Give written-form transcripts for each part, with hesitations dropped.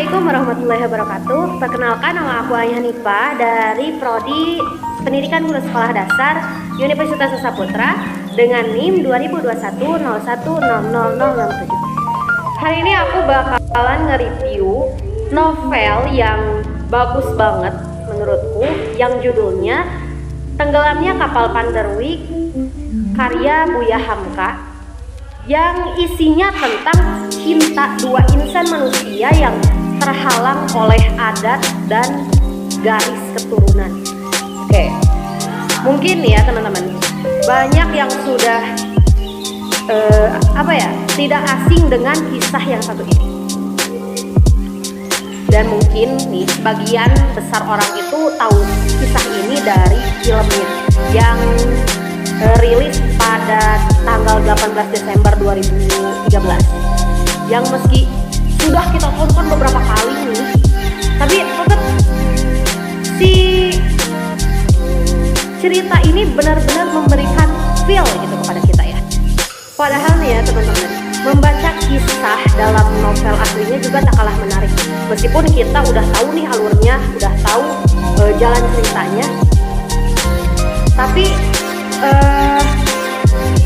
Assalamualaikum warahmatullahi wabarakatuh. Perkenalkan, nama aku Ayah Nipa dari Prodi Pendidikan Guru Sekolah Dasar Universitas Saputra dengan NIM 2021010007. Hari ini aku bakalan nge-review novel yang bagus banget menurutku, yang judulnya Tenggelamnya Kapal Panderwick karya Buya Hamka, yang isinya tentang cinta dua insan manusia yang terhalang oleh adat dan garis keturunan. Oke, mungkin ya teman-teman, banyak yang sudah tidak asing dengan kisah yang satu ini. Dan mungkin nih sebagian besar orang itu tahu kisah ini dari filmnya yang rilis pada tanggal 18 Desember 2013, yang meski sudah kita tonton beberapa kali nih, tapi tetap si cerita ini benar-benar memberikan feel gitu kepada kita ya. Padahal nih ya teman-teman, membaca kisah dalam novel aslinya juga tak kalah menarik. Meskipun kita udah tahu nih alurnya, udah tahu jalan ceritanya, tapi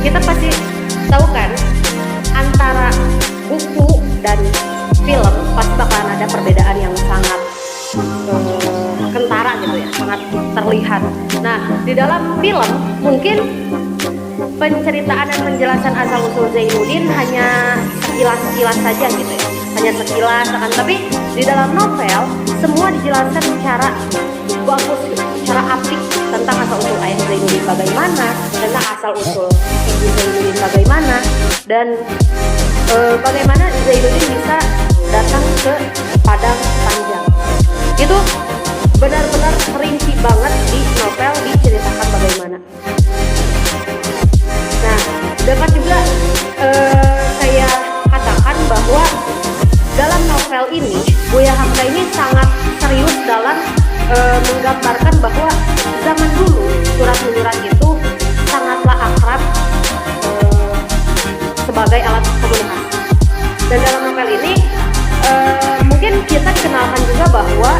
kita pasti tahu kan, antara buku dan film pasti bakalan ada perbedaan yang sangat kentara gitu ya, sangat terlihat. Nah, di dalam film mungkin penceritaan dan penjelasan asal-usul Zainuddin hanya sekilas-sekilas saja gitu ya, hanya sekilas akan, tapi di dalam novel semua dijelaskan secara bagus gitu, secara apik, tentang asal-usul ayah Zainuddin bagaimana, tentang asal-usul ibu Zainuddin bagaimana, dan bagaimana Zainuddin bisa datang ke Padang Panjang. Itu benar-benar rinci banget di novel, diceritakan bagaimana. Nah, dapat juga saya katakan bahwa dalam novel ini Buya Hamka ini sangat serius dalam menggambarkan bahwa zaman dulu surat menyurat itu sangatlah akrab sebagai alat komunikasi. Dan dalam novel ini mungkin kita dikenalkan juga bahwa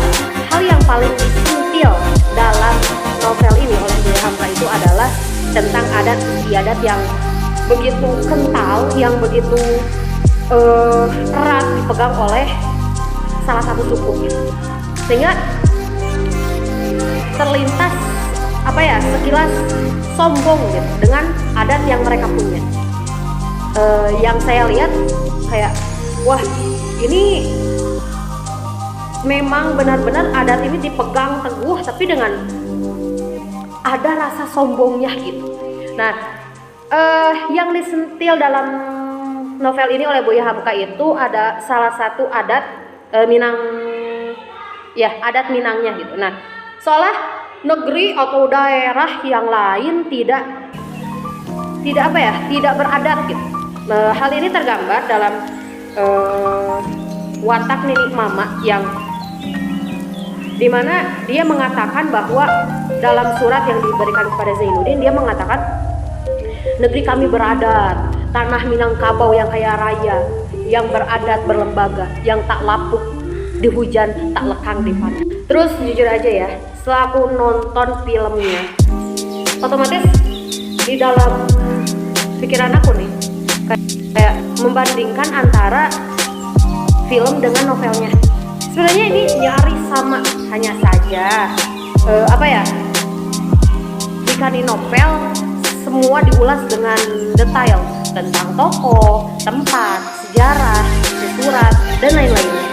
hal yang paling disentil dalam novel ini oleh Buya Hamka itu adalah tentang adat istiadat yang begitu kental, yang begitu erat dipegang oleh salah satu suku, sehingga terlintas sekilas sombong gitu dengan adat yang mereka punya. Yang saya lihat kayak, wah, ini memang benar-benar adat ini dipegang teguh, tapi dengan ada rasa sombongnya gitu. Nah, yang disentil dalam novel ini oleh Buya Hamka itu ada salah satu adat Minang, ya, adat Minangnya gitu. Nah, seolah negeri atau daerah yang lain tidak beradat gitu. Hal ini tergambar dalam watak Ninik Mama, yang dimana dia mengatakan bahwa dalam surat yang diberikan kepada Zainuddin, dia mengatakan, negeri kami beradat, tanah Minangkabau yang kaya raya, yang beradat berlembaga, yang tak lapuk di hujan, tak lekang di panas. Terus jujur aja ya, setelah aku nonton filmnya, otomatis di dalam pikiran aku nih kayak membandingkan antara film dengan novelnya. Sebenarnya ini nyaris sama, hanya saja jika di novel semua diulas dengan detail tentang tokoh, tempat, sejarah, surat, dan lain-lainnya.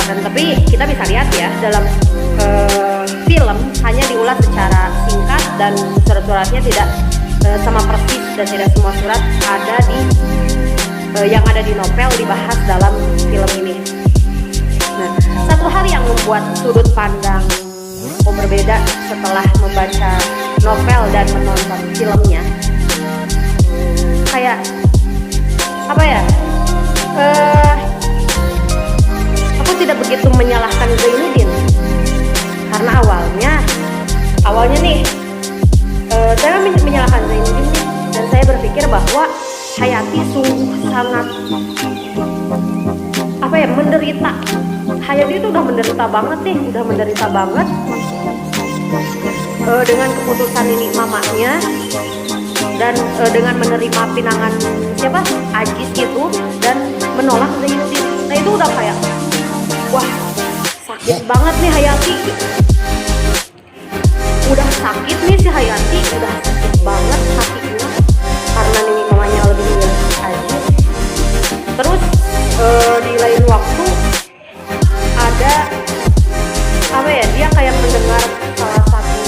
Akan tapi kita bisa lihat ya, dalam film hanya diulas secara singkat, dan surat-suratnya tidak sama persis, dan tidak semua surat ada yang ada di novel dibahas dalam film ini. Nah, satu hal yang membuat sudut pandang berbeda setelah membaca novel dan menonton filmnya, kayak aku tidak begitu menyalahkan Zainuddin, karena awalnya nih saya menyalahkan Zainuddin, dan saya berpikir bahwa Hayati sungguh sangat apa ya, menderita. Hayati itu udah menderita banget nih, udah menderita banget dengan keputusan ini mamanya, dan dengan menerima pinangan siapa, Ajis gitu, dan menolak Zainuddin. Nah itu udah kayak wah sakit banget nih Hayati gitu. Udah sakit nih si Hayati, udah sakit banget sakitnya karena nini mamanya lebih milih Ajis. Terus di lain waktu ada apa ya, dia kayak mendengar salah satu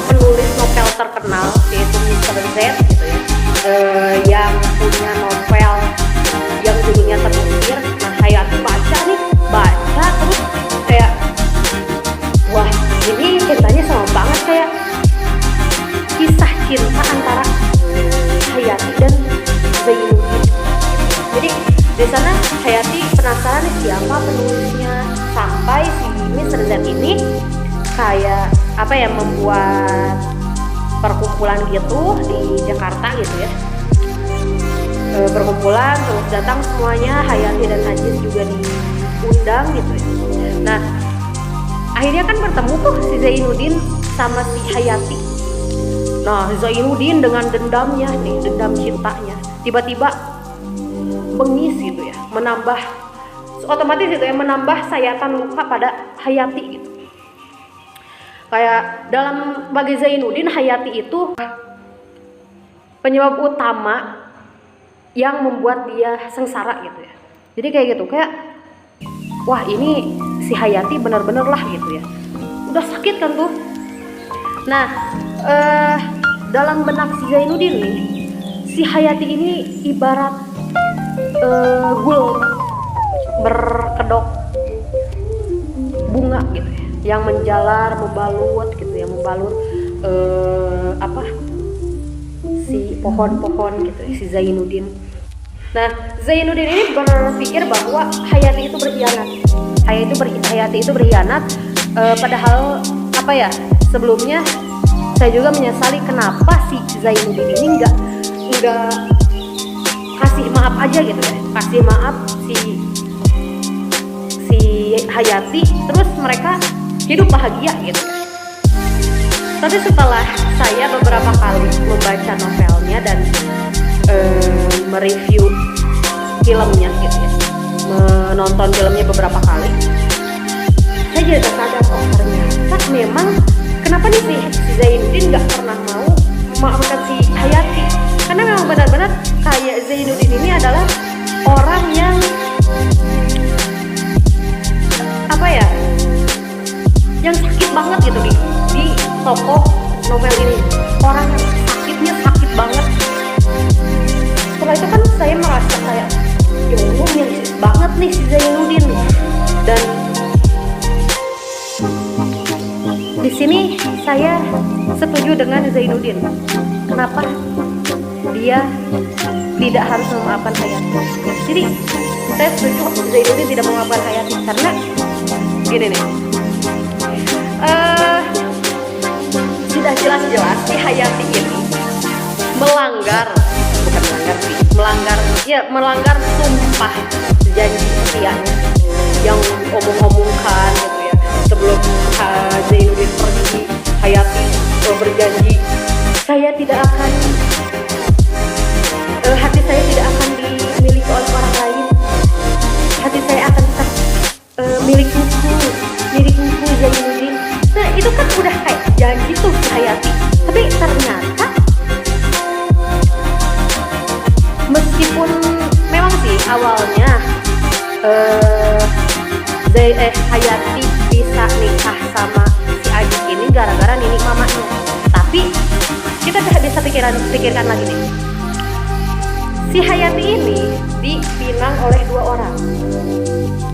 penulis novel terkenal yaitu Mr. Z gitu ya, yang punya novel yang judulnya Terukir. Nah Hayati baca terus kayak wah ini ceritanya sama banget kayak kisah cinta antara Hayati dan Zainuddin. Jadi di sana Hayati penasaran nih siapa penulisnya, sampai si Mr. Z ini kayak apa ya, membuat perkumpulan gitu di Jakarta gitu ya, perkumpulan, terus datang semuanya, Hayati dan Ajis juga diundang gitu ya. Nah akhirnya kan bertemu tuh si Zainuddin sama si Hayati. Nah Zainuddin dengan dendamnya nih, dendam cintanya, tiba-tiba bengis gitu ya, menambah otomatis itu ya, menambah sayatan luka pada Hayati gitu. Kayak dalam bagi Zainuddin, Hayati itu penyebab utama yang membuat dia sengsara gitu ya. Jadi kayak gitu, kayak wah ini si Hayati benar-benar lah gitu ya, udah sakit kan tuh. Nah dalam benak si Zainuddin nih, si Hayati ini ibarat gul berkedok bunga gitu ya, yang menjalar, membalut gitu ya, membalur apa si pohon-pohon gitu ya, si Zainuddin. Nah Zainuddin ini berpikir bahwa Hayati itu berkhianat. Hayati itu berkhianat, padahal apa ya, sebelumnya saya juga menyesali kenapa si Zainuddin ini nggak kasih maaf aja gitu ya, kasih maaf si Hayati, terus mereka hidup bahagia gitu. Tapi setelah saya beberapa kali membaca novelnya dan mereview filmnya gitu ya, menonton filmnya beberapa kali, saya jadi tersadar oh ternyata memang kenapa nih si Zainuddin nggak pernah mau memaafkan si Hayati, karena memang benar-benar kayak Zainuddin ini adalah orang yang apa ya, yang sakit banget gitu di tokoh novel ini, orang yang sakitnya sakit banget. Setelah itu kan saya merasa kayak ya Allah miris banget nih si Zainuddin. Dan di sini saya setuju dengan Zainuddin. Kenapa dia tidak harus memaafkan Hayati? Jadi saya setuju Zainuddin tidak memaafkan Hayati karena gini nih, sudah jelas-jelas si Hayati ini melanggar sumpah janji setianya yang omong-omongkan gitu ya. Sebelum Zainuddin pergi, Hayati berjanji saya tidak akan hati saya tidak akan dimiliki oleh orang lain, hati saya akan tetap milikku Zainuddin. Nah itu kan udah kayak janji tuh Hayati. Tapi ternyata meskipun memang sih awalnya Hayati bisa nikah sama si Ajis ini gara-gara nini mamanya, tapi kita bisa pikirkan lagi nih, si Hayati ini dipinang oleh dua orang,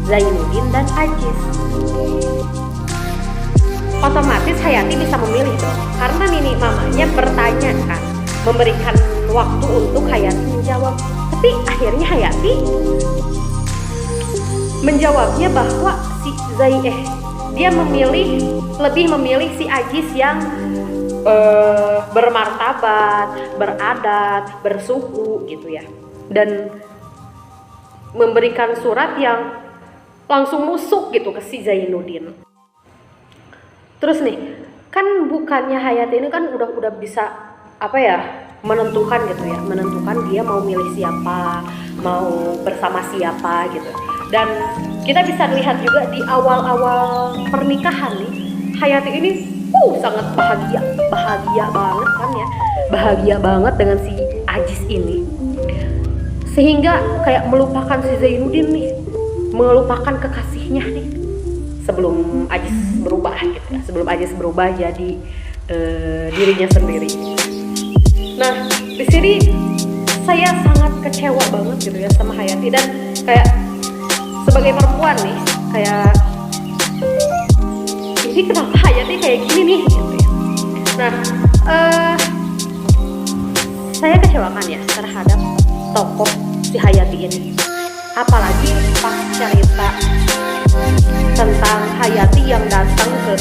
Zainuddin dan Ajis. Otomatis Hayati bisa memilih dong, karena nini mamanya bertanya kan, memberikan waktu untuk Hayati menjawab. Tapi akhirnya Hayati menjawabnya bahwa dia lebih memilih si Ajis yang bermartabat, beradat, bersuku gitu ya. Dan memberikan surat yang langsung nusuk gitu ke si Zainuddin. Terus nih, kan bukannya Hayati ini kan udah bisa apa ya, menentukan gitu ya, menentukan dia mau milih siapa, mau bersama siapa gitu. Dan kita bisa lihat juga di awal-awal pernikahan nih, Hayati ini sangat bahagia banget kan ya, bahagia banget dengan si Ajis ini, sehingga kayak melupakan si Zainuddin nih, melupakan kekasihnya nih sebelum Ajis berubah gitu ya, sebelum Ajis berubah jadi dirinya sendiri. Nah, di sini saya sangat kecewa banget gitu ya sama Hayati, dan kayak sebagai perempuan nih, kayak ini kenapa Hayati kayak gini nih gitu ya. Nah, saya kecewa kan ya terhadap tokoh si Hayati ini, apalagi pas cerita tentang Hayati yang datang ke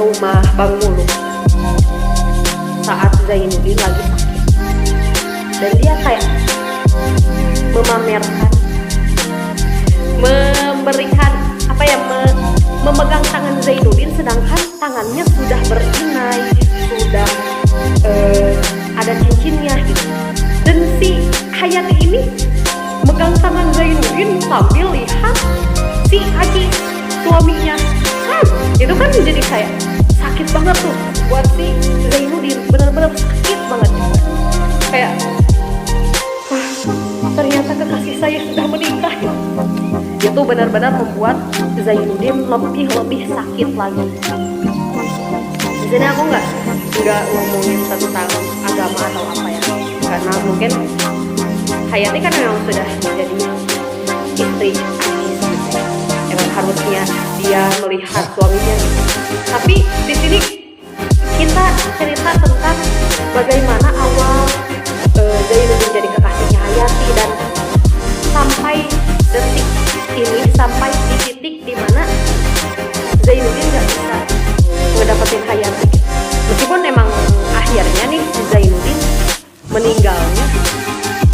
rumah Bang Muluk saat Zainuddin lagi sakit, dan dia kayak memamerkan, memberikan apa ya, memegang tangan Zainuddin sedangkan tangannya sudah berinai, sudah ada cincinnya gitu. Dan si Hayati ini megang tangan Zainuddin sambil lihat si Ajis suaminya. Itu kan jadi kayak sakit banget tuh buat si Zainuddin, benar-benar sakit banget gitu. Kayak ternyata kekasih saya sudah menikah gitu. Itu benar-benar membuat Zainuddin lebih sakit lagi. Di sini aku nggak ngomongin tentang agama atau apa ya, karena mungkin Hayati kan memang sudah jadi istri Ajis gitu. Emang harusnya dia melihat suaminya. Tapi di sini kita cerita tentang bagaimana awal Zainuddin jadi kekasihnya Hayati, dan sampai detik ini, sampai di titik dimana Zainuddin nggak bisa ngedapetin Hayati. Meskipun emang akhirnya nih Zainuddin meninggalnya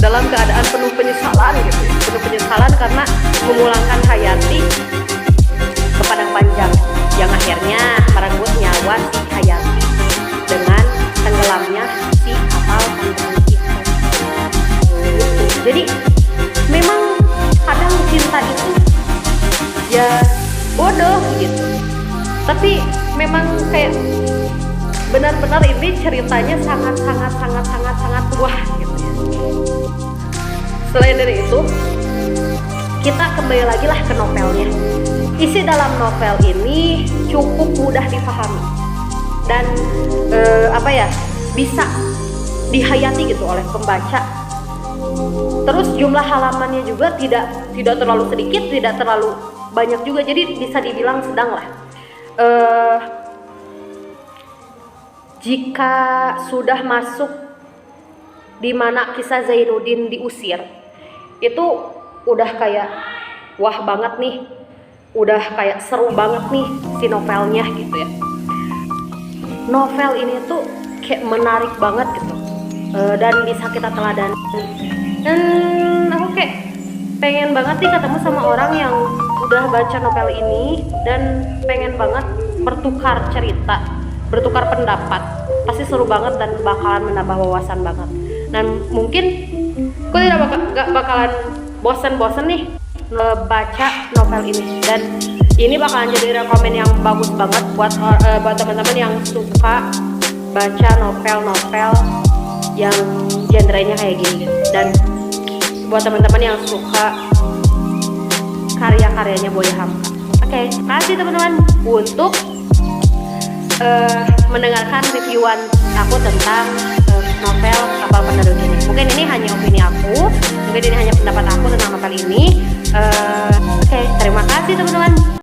dalam keadaan penuh penyesalan gitu, penuh penyesalan karena memulangkan Hayati ke padang panjang, yang akhirnya merenggut nyawa si Hayati dengan tenggelamnya si kapal Titanic itu. Jadi memang kadang cinta itu ya bodoh gitu, tapi memang kayak benar-benar ini ceritanya sangat wah gitu ya. Selain dari itu, kita kembali lagi lah ke novelnya. Isi dalam novel ini cukup mudah dipahami dan bisa dihayati gitu oleh pembaca. Terus jumlah halamannya juga tidak terlalu sedikit, tidak terlalu banyak juga, jadi bisa dibilang sedang lah. Jika sudah masuk di mana kisah Zainuddin diusir, itu udah kayak wah banget nih, udah kayak seru banget nih si novelnya gitu ya. Novel ini tuh kayak menarik banget gitu, dan bisa kita teladani. Dan aku kayak pengen banget nih ketemu sama orang yang udah baca novel ini dan pengen banget bertukar cerita, bertukar pendapat. Pasti seru banget dan bakalan menambah wawasan banget. Dan mungkin aku gak bakalan bosen-bosen nih baca novel ini, dan ini bakalan jadi rekomen yang bagus banget buat teman-teman yang suka baca novel-novel yang genrenya kayak gini gitu. Dan buat teman-teman yang suka karya-karyanya Boya Hamka. Oke, kasih teman-teman untuk mendengarkan reviewan aku tentang novel Kapal Penerus ini. Mungkin ini hanya opini aku, mungkin ini hanya pendapat aku tentang novel ini. Oke, terima kasih teman-teman.